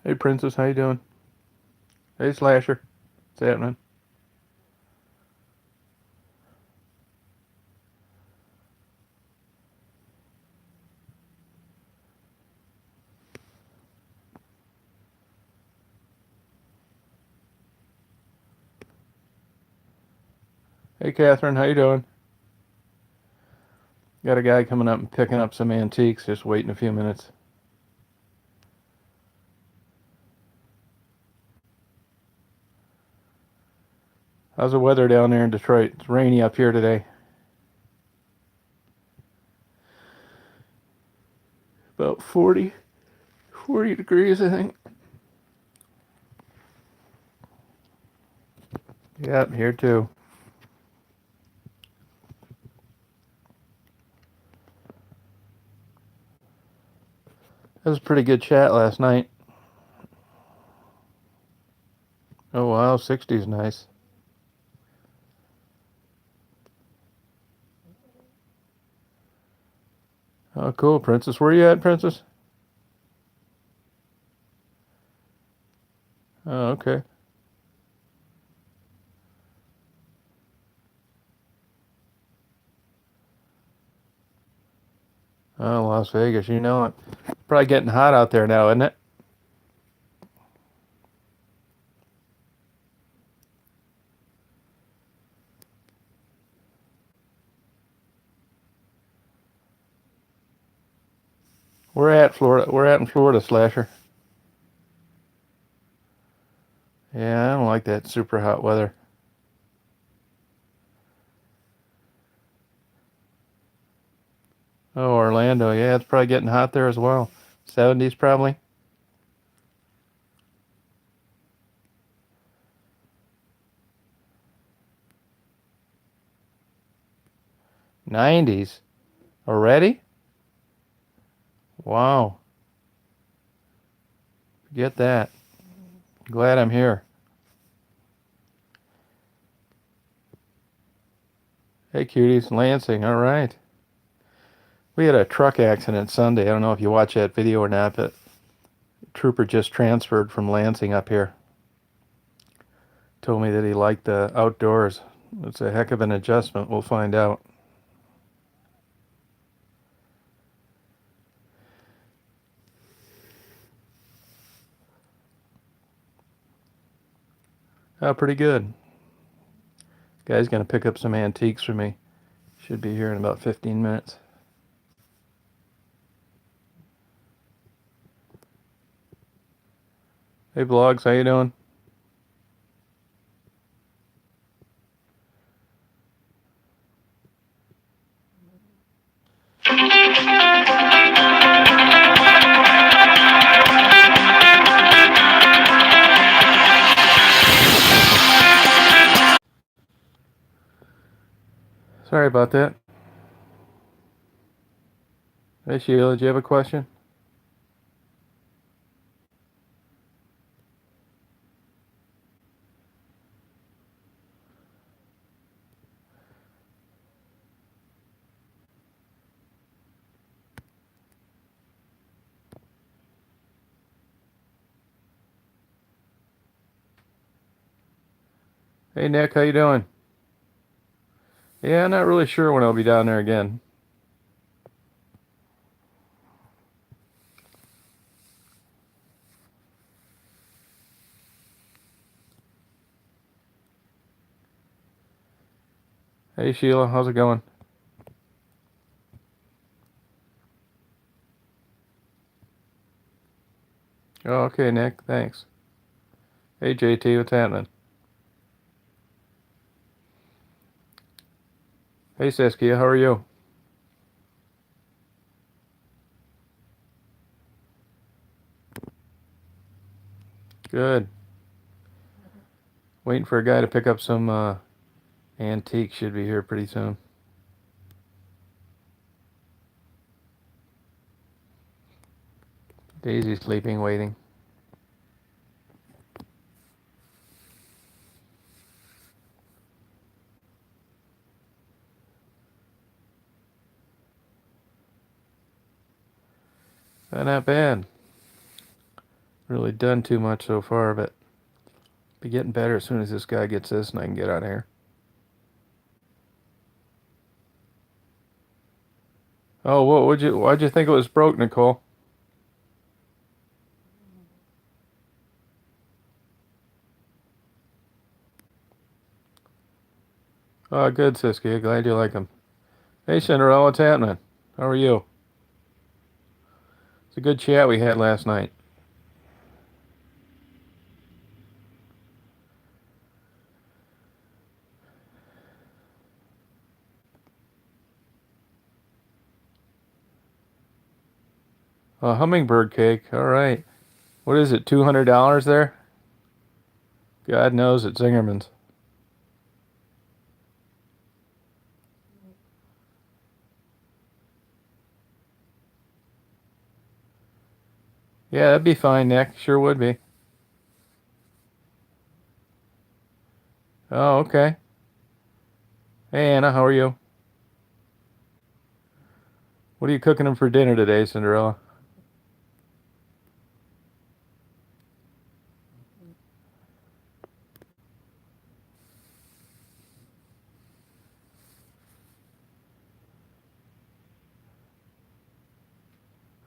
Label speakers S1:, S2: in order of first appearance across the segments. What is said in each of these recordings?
S1: Hey, Princess, how you doing? Hey, Slasher. What's happening? Hey, Catherine, how you doing? Got a guy coming up and picking up some antiques. Just waiting a few minutes. How's the weather down there in Detroit? It's rainy up here today. About 40 degrees, I think. Yep, here too. That was a pretty good chat last night. Oh, wow, 60's nice. Oh, cool, Princess. Where you at, Princess? Oh, okay. Oh, Las Vegas, you know it. Probably getting hot out there now, isn't it? We're at in Florida, Slasher. Yeah, I don't like that super hot weather. Oh, Orlando. Yeah, it's probably getting hot there as well. 70's probably. 90's. Already? Wow. Get that. Glad I'm here. Hey, cuties. Lansing. All right. We had a truck accident Sunday. I don't know if you watched that video or not, but trooper just transferred from Lansing up here. Told me that he liked the outdoors. It's a heck of an adjustment. We'll find out. Oh, pretty good. Guy's going to pick up some antiques for me. Should be here in about 15 minutes. Hey, Vlogs. How you doing? Sorry about that. Hey, Sheila. Do you have a question? Hey, Nick. How you doing? Yeah, not really sure when I'll be down there again. Hey, Sheila. How's it going? Oh, okay, Nick. Thanks. Hey, JT. What's happening? Hey, Saskia. How are you? Good. Waiting for a guy to pick up some antique. Should be here pretty soon. Daisy's sleeping, waiting. Not bad. really done too much so far, but be getting better as soon as this guy gets this and I can get out of here. Oh, why'd you think it was broke, Nicole? Oh, good, Siski. Glad you like him. Hey, Cinderella, what's happening? How are you? It's a good chat we had last night. A hummingbird cake. All right. What is it, $200 there? God knows it's Zingerman's. Yeah, that'd be fine, Nick. Sure would be. Oh, okay. Hey, Anna, how are you? What are you cooking them for dinner today, Cinderella?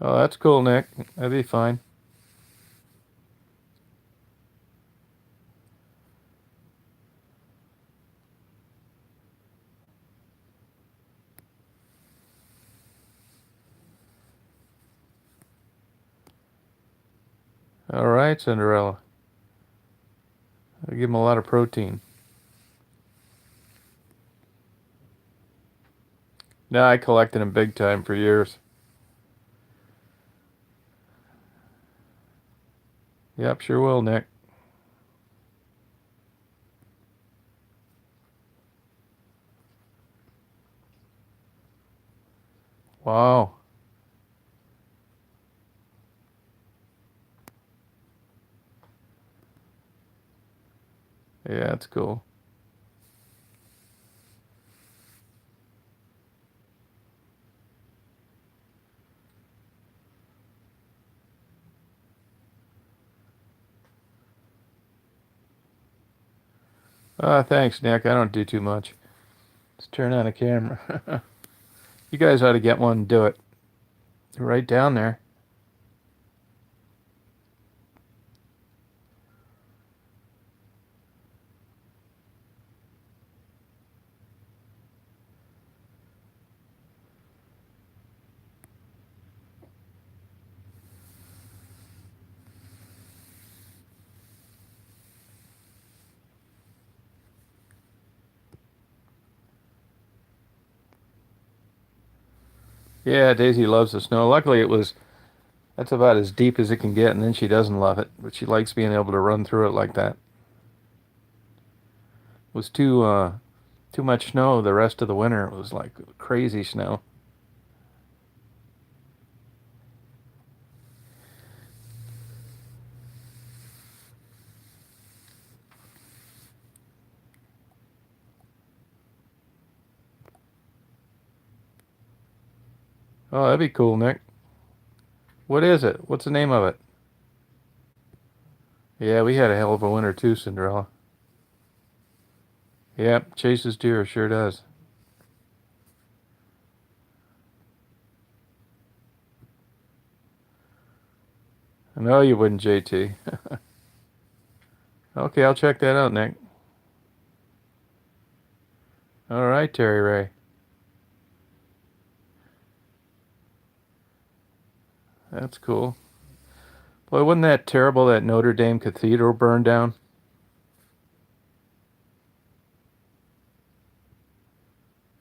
S1: Oh, that's cool, Nick. That'd be fine. All right, Cinderella. I give them a lot of protein. No, I collected them big time for years. Yep, sure will, Nick. Wow. Yeah, that's cool. Thanks, Nick. I don't do too much. Let's turn on a camera. You guys ought to get one and do it. Right down there. Yeah, Daisy loves the snow. Luckily, that's about as deep as it can get, and then she doesn't love it, but she likes being able to run through it like that. It was too much snow the rest of the winter. It was like crazy snow. Oh, that'd be cool, Nick. What is it? What's the name of it? Yeah, we had a hell of a winter too, Cinderella. Yep, chases deer, sure does. No, you wouldn't, JT. Okay, I'll check that out, Nick. All right, Terry Ray. That's cool. Boy, wasn't that terrible that Notre Dame Cathedral burned down?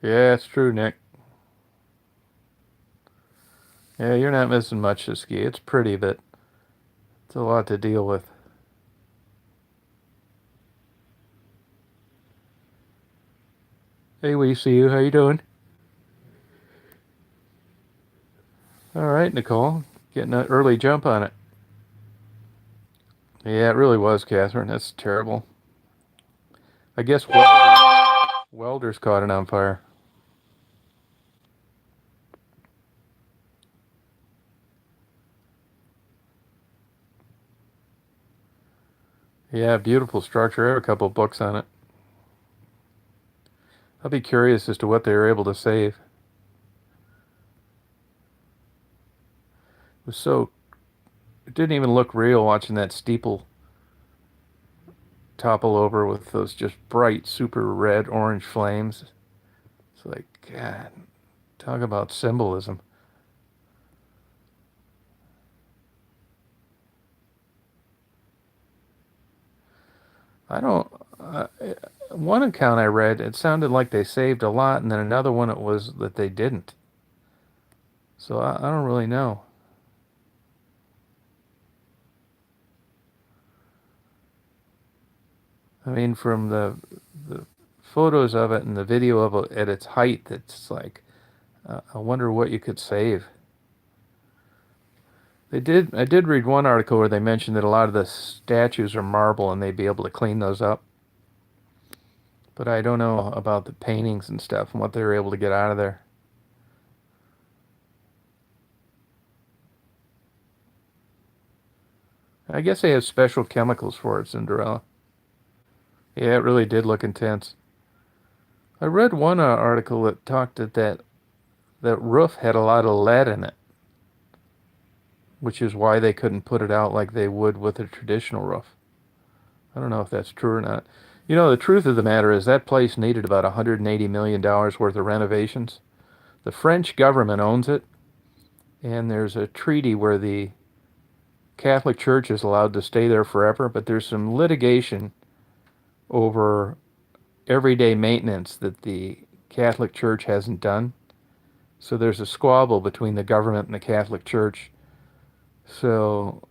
S1: Yeah, it's true, Nick. Yeah, you're not missing much to ski. It's pretty, but it's a lot to deal with. Hey, we see you. How you doing? All right, Nicole. Getting an early jump on it. Yeah, it really was, Catherine. That's terrible. I guess welders caught it on fire. Yeah, beautiful structure. I have a couple books on it. I'll be curious as to what they were able to save. It was so, it didn't even look real watching that steeple topple over with those just bright, super red, orange flames. It's like, God, talk about symbolism. I don't. One account I read, it sounded like they saved a lot, and then another one it was that they didn't. So I don't really know. I mean, from the photos of it and the video of it at its height, it's like I wonder what you could save. They did. I did read one article where they mentioned that a lot of the statues are marble and they'd be able to clean those up. But I don't know about the paintings and stuff and what they were able to get out of there. I guess they have special chemicals for it, Cinderella. Yeah, it really did look intense. I read one article that talked that roof had a lot of lead in it, which is why they couldn't put it out like they would with a traditional roof. I don't know if that's true or not. You know, the truth of the matter is that place needed about $180 million worth of renovations. The French government owns it, and there's a treaty where the Catholic Church is allowed to stay there forever, but there's some litigation over everyday maintenance that the Catholic Church hasn't done. So there's a squabble between the government and the Catholic Church. So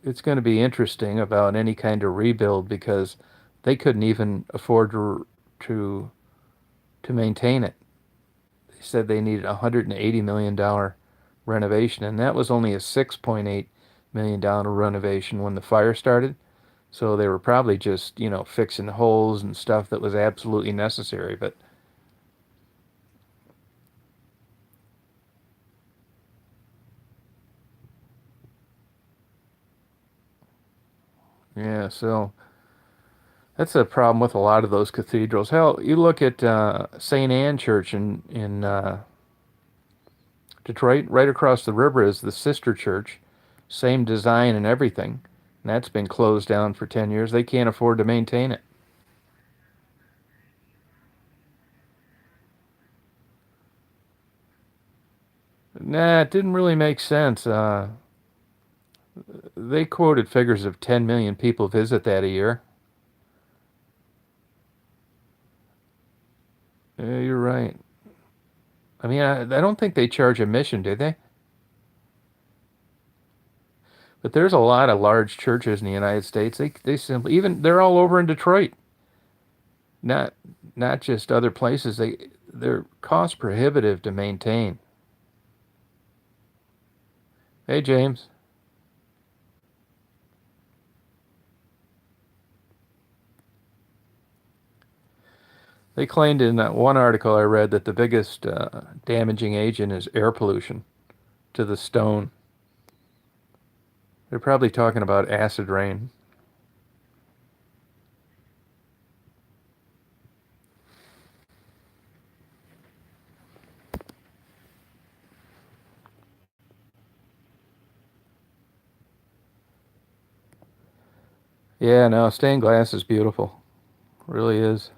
S1: it's going to be interesting about any kind of rebuild because they couldn't even afford to to maintain it. They said they needed a $180 million renovation, and that was only a $6.8 million renovation when the fire started. So they were probably just, fixing holes and stuff that was absolutely necessary. But yeah, so that's a problem with a lot of those cathedrals. Hell, you look at St. Anne Church in Detroit, right across the river is the sister church, same design and everything. And that's been closed down for 10 years. They can't afford to maintain it. Nah, it didn't really make sense. They quoted figures of 10 million people visit that a year. Yeah, you're right. I mean, I don't think they charge admission, do they? But there's a lot of large churches in the United States. They simply even they're all over in Detroit. Not not just other places. They're cost prohibitive to maintain. Hey James, they claimed in that one article I read that the biggest damaging agent is air pollution to the stone. They're probably talking about acid rain. Yeah, no, stained glass is beautiful. It really is.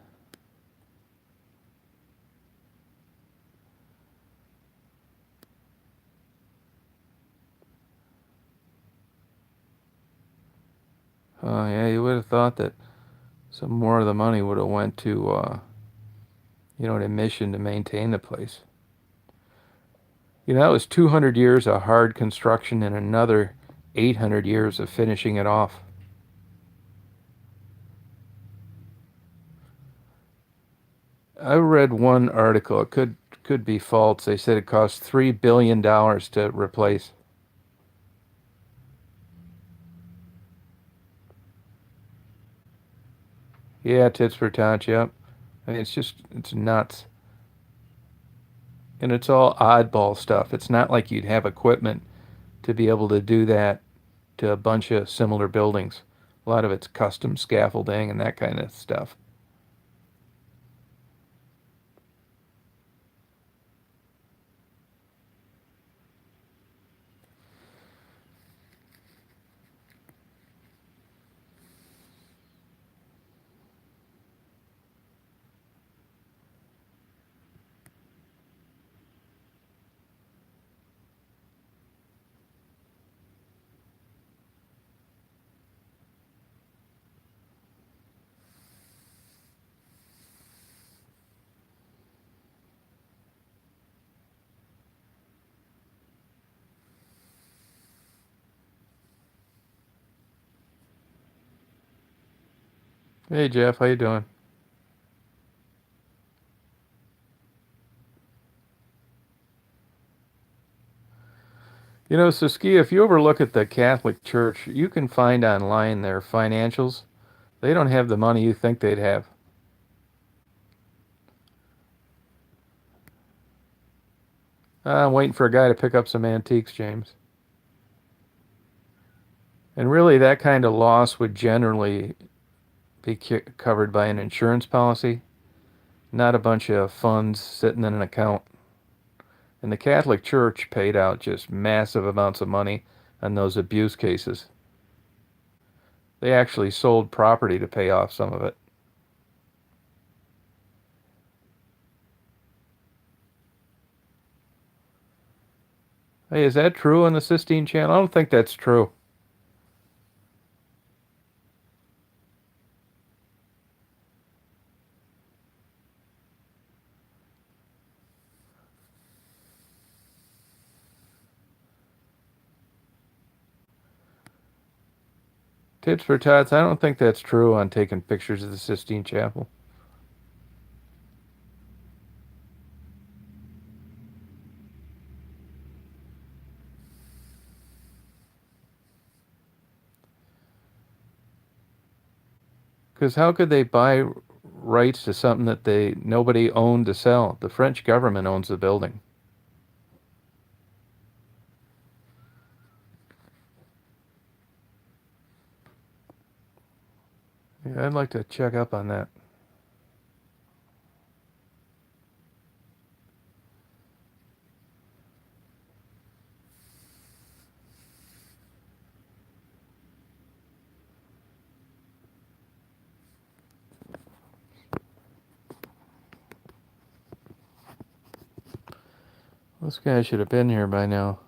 S1: Oh yeah, you would have thought that some more of the money would have went to an admission to maintain the place. That was 200 years of hard construction and another 800 years of finishing it off. I read one article. It could be false. They said it cost $3 billion to replace. Yeah, tits for tots. Yep. I mean, it's nuts, and it's all oddball stuff. It's not like you'd have equipment to be able to do that to a bunch of similar buildings. A lot of it's custom scaffolding and that kind of stuff. Hey Jeff, how you doing? You know, Saskia, if you ever look at the Catholic Church, you can find online their financials. They don't have the money you think they'd have. I'm waiting for a guy to pick up some antiques, James. And really, that kind of loss would generally be covered by an insurance policy, not a bunch of funds sitting in an account. And the Catholic Church paid out just massive amounts of money on those abuse cases. They actually sold property to pay off some of it. Hey, is that true on the Sistine Channel? I don't think that's true. Tits for tots, I don't think that's true on taking pictures of the Sistine Chapel. Because how could they buy rights to something that nobody owned to sell? The French government owns the building. Yeah, I'd like to check up on that. This guy should have been here by now.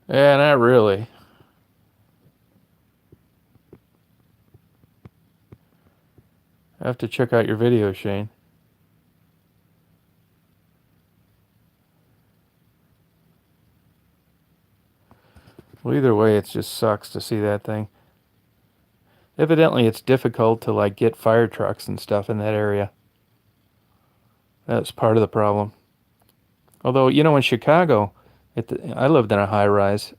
S1: Yeah, not really. I have to check out your video, Shane. Well, either way, it just sucks to see that thing. Evidently, it's difficult to like get fire trucks and stuff in that area. That's part of the problem. Although, you know, in Chicago, I lived in a high rise.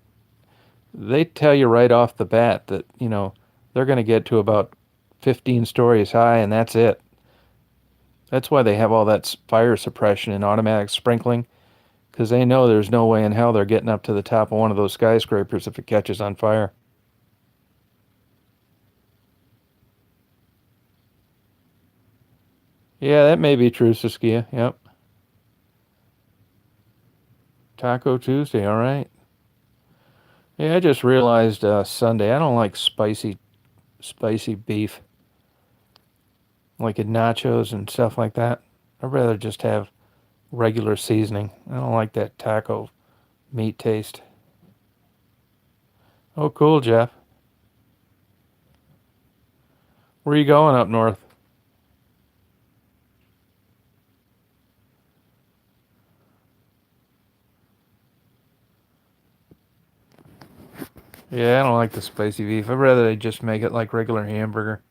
S1: They tell you right off the bat that, you know, they're going to get to about 15 stories high and that's it. That's why they have all that fire suppression and automatic sprinkling, because they know there's no way in hell they're getting up to the top of one of those skyscrapers if it catches on fire. Yeah, that may be true, Saskia. Yep. Taco Tuesday, all right. Yeah, I just realized Sunday I don't like spicy beef, like in nachos and stuff like that. I'd rather just have regular seasoning. I don't like that taco meat taste. Oh, cool, Jeff. Where are you going up north? Yeah, I don't like the spicy beef. I'd rather they just make it like regular hamburger.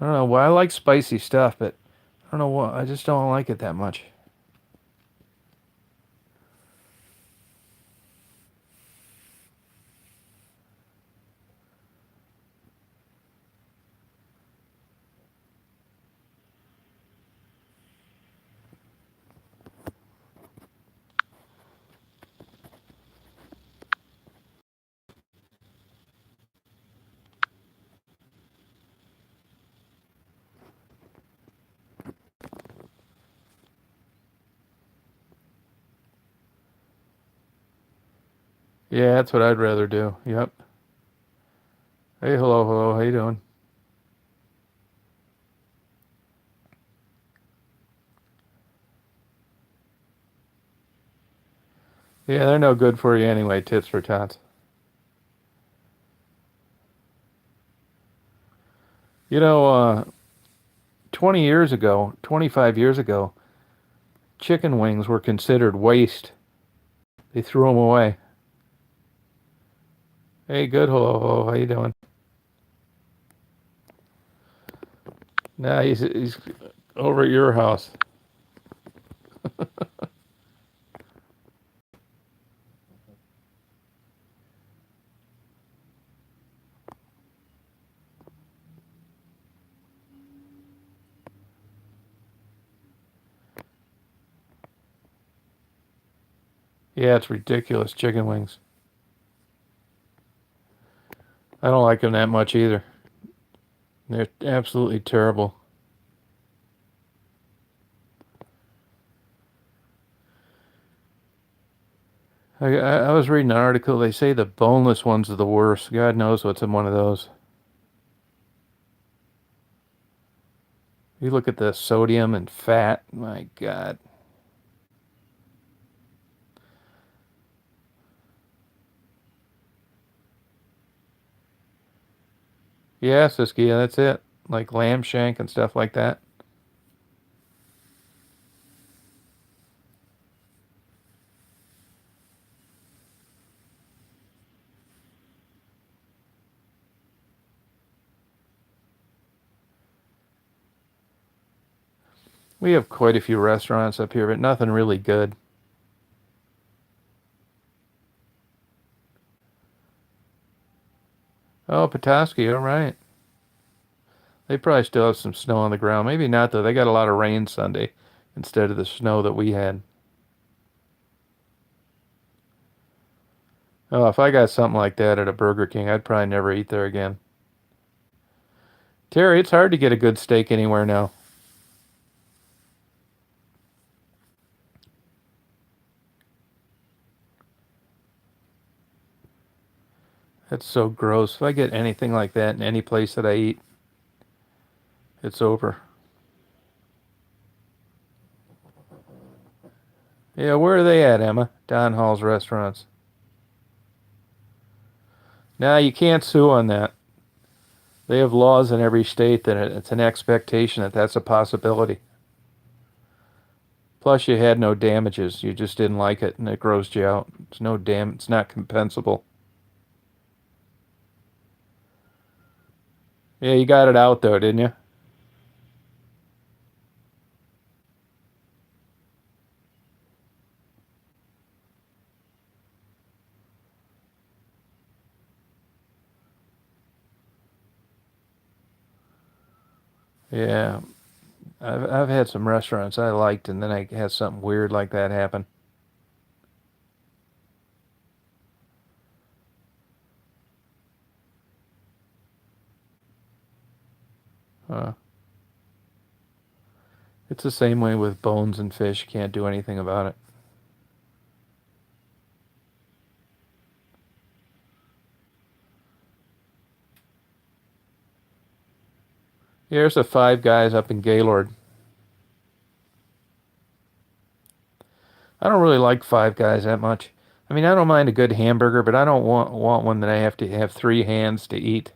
S1: I don't know why I like spicy stuff, but I don't know why. I just don't like it that much. Yeah, that's what I'd rather do. Yep. Hey, hello, hello. How you doing? Yeah, they're no good for you anyway, tits for tots. 20 years ago, 25 years ago, chicken wings were considered waste. They threw them away. Hey, good, hello, hello. How you doing? Nah, he's over at your house. Yeah, it's ridiculous, chicken wings. I don't like them that much either. They're absolutely terrible. I was reading an article. They say the boneless ones are the worst. God knows what's in one of those. You look at the sodium and fat. My God. Yeah, Siskia, that's it. Like lamb shank and stuff like that. We have quite a few restaurants up here, but nothing really good. Oh, Petoskey, all right. They probably still have some snow on the ground. Maybe not, though. They got a lot of rain Sunday instead of the snow that we had. Oh, if I got something like that at a Burger King, I'd probably never eat there again. Terry, it's hard to get a good steak anywhere now. That's so gross. If I get anything like that in any place that I eat, it's over. Yeah, where are they at, Emma? Don Hall's restaurants. Now you can't sue on that. They have laws in every state that it's an expectation that that's a possibility. Plus, you had no damages. You just didn't like it, and it grossed you out. It's no dam. It's not compensable. Yeah, you got it out though, didn't you? Yeah, I've had some restaurants I liked, and then I had something weird like that happen. Uh, it's the same way with bones and fish. You can't do anything about it. Here's the Five Guys up in Gaylord. I don't really like Five Guys that much. I mean, I don't mind a good hamburger, but I don't want one that I have to have three hands to eat.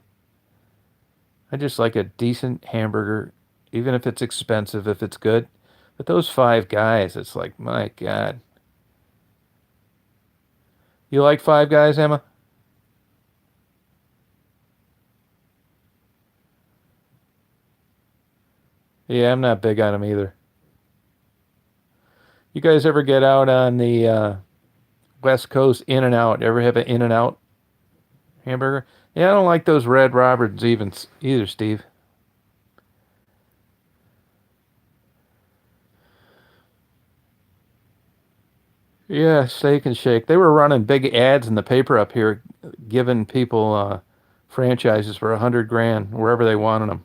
S1: I just like a decent hamburger, even if it's expensive, if it's good. But those Five Guys, it's like, my God. You like Five Guys, Emma? Yeah, I'm not big on them either. You guys ever get out on the West Coast In-N-Out? Ever have an In-N-Out hamburger? Yeah, I don't like those Red Roberts even either, Steve. Yeah, Steak and Shake. They were running big ads in the paper up here, giving people franchises for 100 grand wherever they wanted them.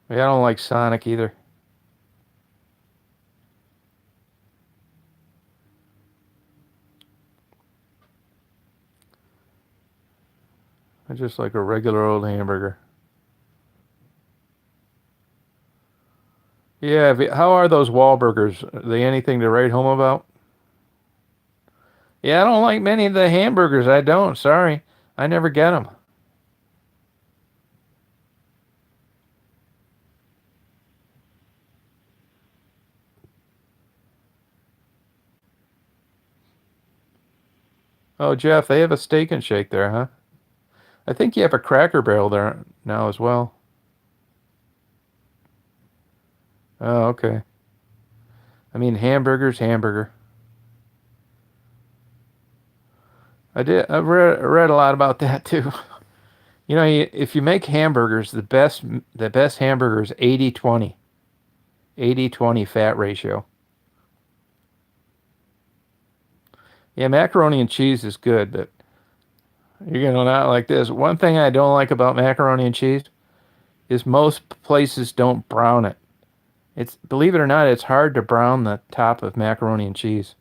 S1: Yeah, I don't like Sonic either. I just like a regular old hamburger. Yeah, how are those Wahlburgers? Are they anything to write home about? Yeah, I don't like many of the hamburgers. I don't. Sorry. I never get them. Oh, Jeff, they have a Steak and Shake there, huh? I think you have a Cracker Barrel there now as well. Oh, okay. I mean, hamburger. I read a lot about that too. You know, if you make hamburgers, the best hamburger is 80/20. 80/20 fat ratio. Yeah, macaroni and cheese is good, but you're gonna not like this. One thing I don't like about macaroni and cheese is most places don't brown it. It's believe it or not, it's hard to brown the top of macaroni and cheese.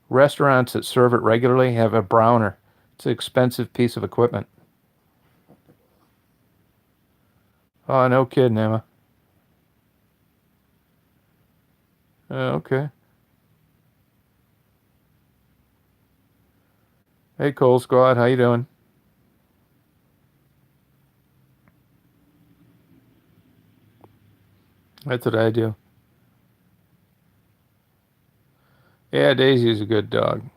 S1: Restaurants that serve it regularly have a browner. It's an expensive piece of equipment. Oh, no kidding, Emma. Okay. Hey, Cold Squad, how you doing? That's what I do. Yeah, Daisy's a good dog. I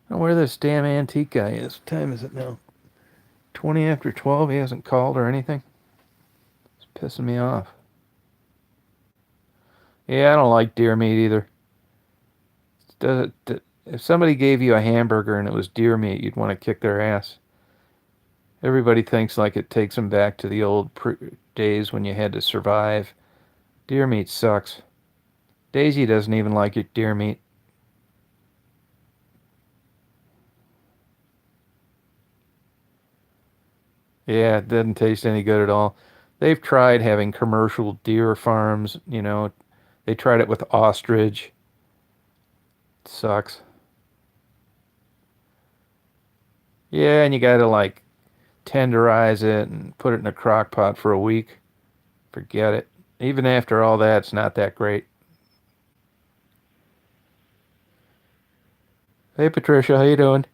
S1: don't know where this damn antique guy is. What time is it now? 20 after 12. He hasn't called or anything. It's pissing me off. Yeah, I don't like deer meat either. If somebody gave you a hamburger and it was deer meat, you'd want to kick their ass. Everybody thinks like it takes them back to the old days when you had to survive. Deer meat sucks. Daisy doesn't even like your deer meat. Yeah, it doesn't taste any good at all. They've tried having commercial deer farms, They tried it with ostrich. It sucks. Yeah, and you gotta like tenderize it and put it in a crock pot for a week. Forget it. Even after all that, it's not that great. Hey Patricia, how you doing?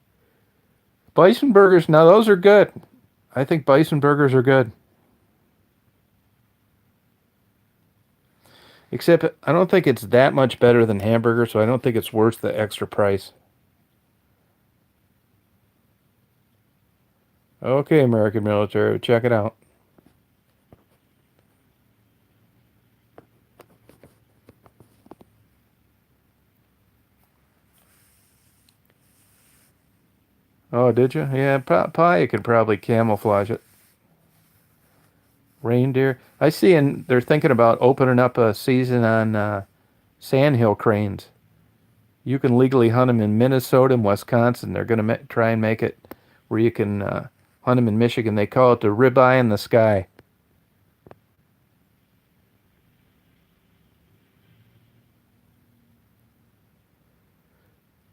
S1: Bison burgers, now those are good. I think bison burgers are good. Except I don't think it's that much better than hamburger, so I don't think it's worth the extra price. Okay, American military, check it out. Oh, did you? Yeah, pie, you could probably camouflage it. Reindeer. I see, and they're thinking about opening up a season on sandhill cranes. You can legally hunt them in Minnesota and Wisconsin. They're going to try and make it where you can hunt them in Michigan. They call it the ribeye in the sky.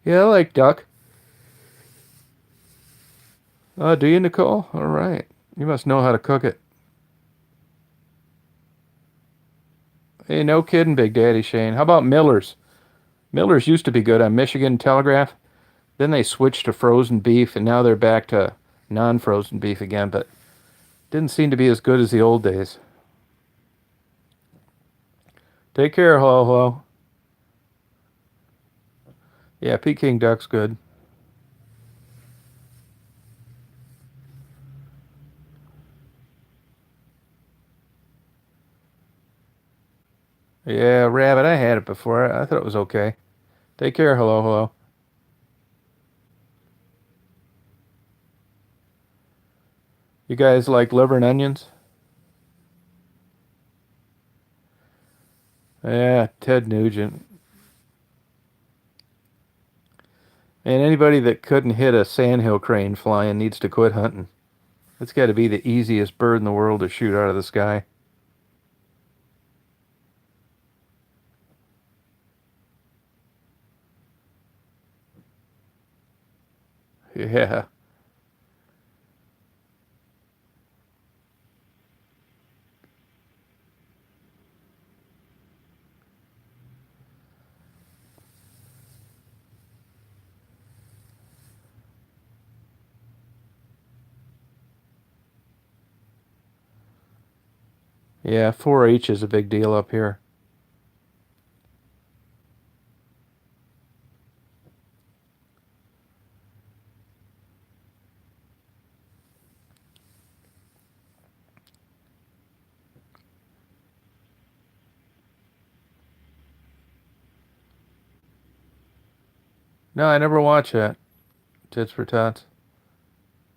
S1: Yeah, I like duck. Oh, do you, Nicole? All right. You must know how to cook it. Hey, no kidding, Big Daddy Shane. How about Miller's? Miller's used to be good on Michigan Telegraph. Then they switched to frozen beef, and now they're back to non-frozen beef again, but didn't seem to be as good as the old days. Take care, Ho Ho. Yeah, Peking duck's good. Yeah, rabbit, I had it before. I thought it was okay. Take care, hello, hello. You guys like liver and onions? Yeah, Ted Nugent. And anybody that couldn't hit a sandhill crane flying needs to quit hunting. It's got to be the easiest bird in the world to shoot out of the sky. Yeah. Yeah, 4-H is a big deal up here. No, I never watched that. Tits for Tots.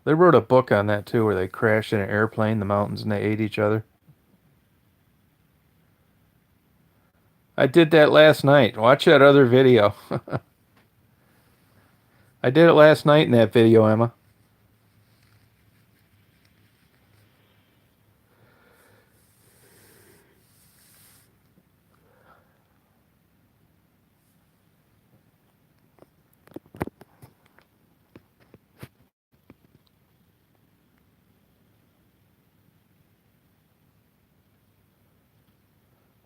S1: They wrote a book on that too, where they crashed in an airplane in the mountains and they ate each other. I did that last night. Watch that other video. I did it last night in that video, Emma.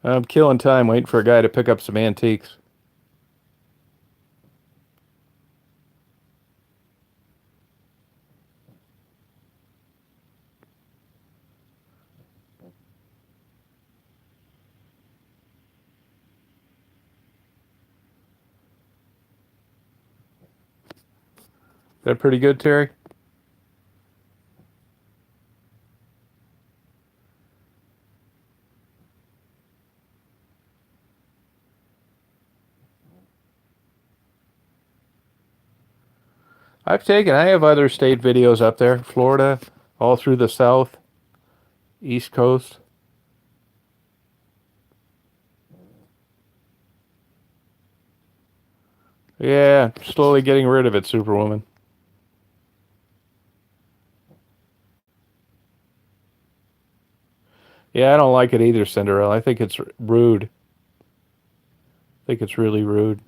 S1: I'm killing time waiting for a guy to pick up some antiques. Is that pretty good, Terry? I have other state videos up there. Florida, all through the South, East Coast. Yeah, slowly getting rid of it, Superwoman. Yeah, I don't like it either, Cinderella. I think it's rude. I think it's really rude.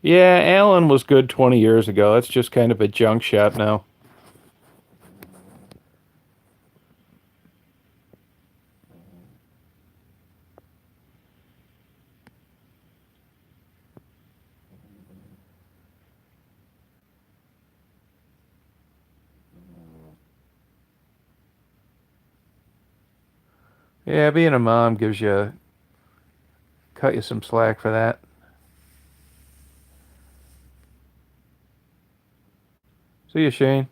S1: Yeah, Alan was good 20 years ago. That's just kind of a junk shop now. Yeah, being a mom gives you cut you some slack for that. See you, Shane.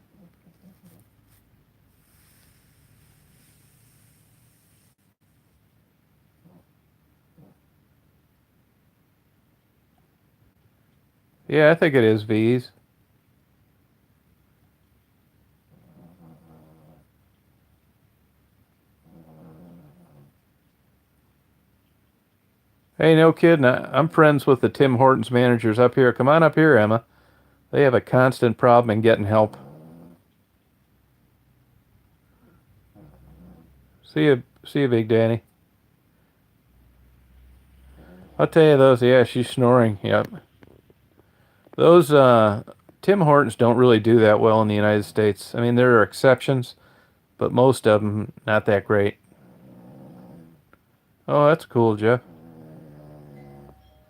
S1: Yeah, I think it is V's. Hey, no kidding. I'm friends with the Tim Hortons managers up here. Come on up here, Emma. They have a constant problem in getting help. See you, Big Danny. I'll tell you those. Yeah, she's snoring. Yep. Those Tim Hortons don't really do that well in the United States. I mean, there are exceptions, but most of them not that great. Oh, that's cool, Jeff.